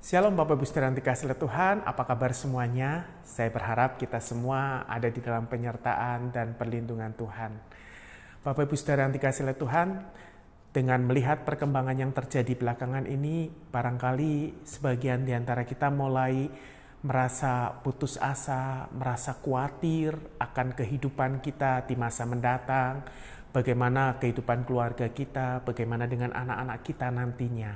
Shalom Bapak Ibu Saudara yang dikasihi Tuhan, apa kabar semuanya? Saya berharap kita semua ada di dalam penyertaan dan perlindungan Tuhan. Bapak Ibu Saudara yang dikasihi Tuhan, dengan melihat perkembangan yang terjadi belakangan ini, barangkali sebagian di antara kita mulai merasa putus asa, merasa khawatir akan kehidupan kita di masa mendatang, bagaimana kehidupan keluarga kita, bagaimana dengan anak-anak kita nantinya.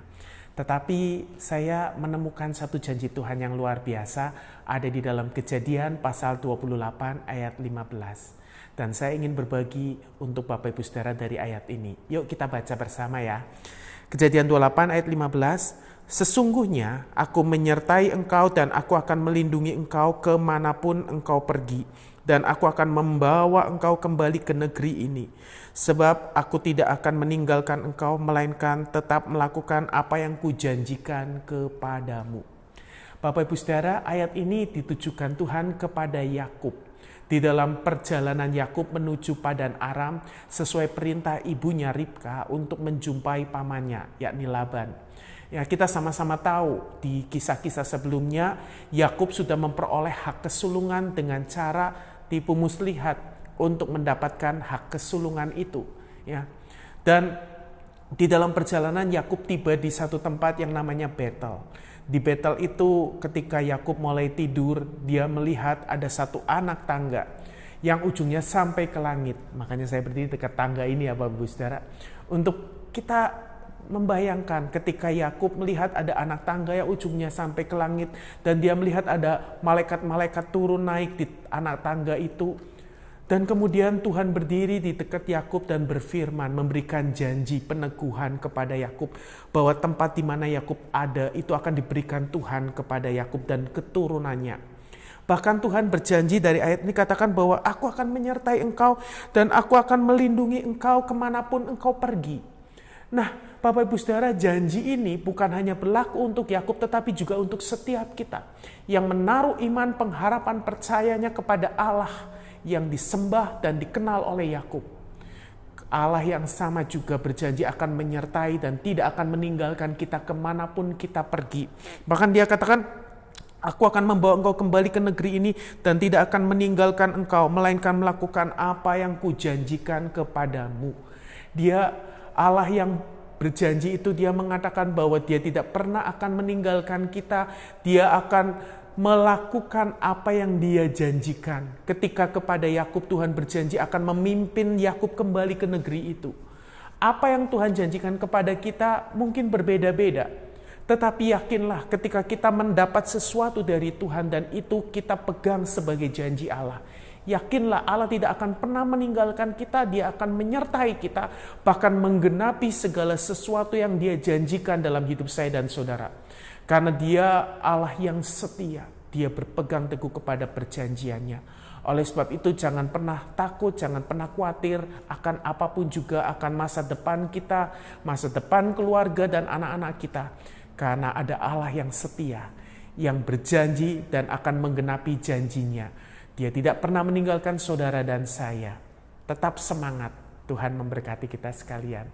Tetapi saya menemukan satu janji Tuhan yang luar biasa ada di dalam Kejadian pasal 28 ayat 15. Dan saya ingin berbagi untuk Bapak Ibu Saudara dari ayat ini. Yuk kita baca bersama ya. Kejadian 28 ayat 15. Sesungguhnya aku menyertai engkau dan aku akan melindungi engkau kemanapun engkau pergi. Dan aku akan membawa engkau kembali ke negeri ini. Sebab aku tidak akan meninggalkan engkau, melainkan tetap melakukan apa yang kujanjikan kepadamu. Bapak Ibu Saudara, ayat ini ditujukan Tuhan kepada Yakub. Di dalam perjalanan Yakub menuju Padan Aram, sesuai perintah ibunya Ribka untuk menjumpai pamannya, yakni Laban. Ya, kita sama-sama tahu di kisah-kisah sebelumnya, Yakub sudah memperoleh hak kesulungan dengan cara tipu muslihat untuk mendapatkan hak kesulungan itu. Ya. Dan di dalam perjalanan Yakub tiba di satu tempat yang namanya Betel. Di Betel itu ketika Yakub mulai tidur, dia melihat ada satu anak tangga yang ujungnya sampai ke langit. Makanya saya berdiri dekat tangga ini ya Bapak Ibu Saudara. Untuk kita membayangkan ketika Yakub melihat ada anak tangga yang ujungnya sampai ke langit dan dia melihat ada malaikat-malaikat turun naik di anak tangga itu. Dan kemudian Tuhan berdiri di dekat Yakub dan berfirman, memberikan janji peneguhan kepada Yakub bahwa tempat di mana Yakub ada itu akan diberikan Tuhan kepada Yakub dan keturunannya. Bahkan Tuhan berjanji dari ayat ini katakan bahwa aku akan menyertai engkau dan aku akan melindungi engkau kemanapun engkau pergi. Nah, Bapak Ibu Saudara, janji ini bukan hanya berlaku untuk Yakub tetapi juga untuk setiap kita yang menaruh iman, pengharapan, percayanya kepada Allah yang disembah dan dikenal oleh Yakub. Allah yang sama juga berjanji akan menyertai dan tidak akan meninggalkan kita kemanapun kita pergi. Bahkan dia katakan, aku akan membawa engkau kembali ke negeri ini dan tidak akan meninggalkan engkau, melainkan melakukan apa yang kujanjikan kepadamu. Dia Allah yang berjanji itu, dia mengatakan bahwa dia tidak pernah akan meninggalkan kita. Dia akan melakukan apa yang dia janjikan. Ketika kepada Yakub Tuhan berjanji akan memimpin Yakub kembali ke negeri itu. Apa yang Tuhan janjikan kepada kita mungkin berbeda-beda. Tetapi yakinlah ketika kita mendapat sesuatu dari Tuhan dan itu kita pegang sebagai janji Allah. Yakinlah Allah tidak akan pernah meninggalkan kita, dia akan menyertai kita, bahkan menggenapi segala sesuatu yang dia janjikan dalam hidup saya dan saudara. Karena dia Allah yang setia, dia berpegang teguh kepada perjanjiannya. Oleh sebab itu jangan pernah takut, jangan pernah khawatir akan apapun juga, akan masa depan kita, masa depan keluarga dan anak-anak kita. Karena ada Allah yang setia, yang berjanji dan akan menggenapi janjinya. Dia tidak pernah meninggalkan saudara dan saya. Tetap semangat. Tuhan memberkati kita sekalian.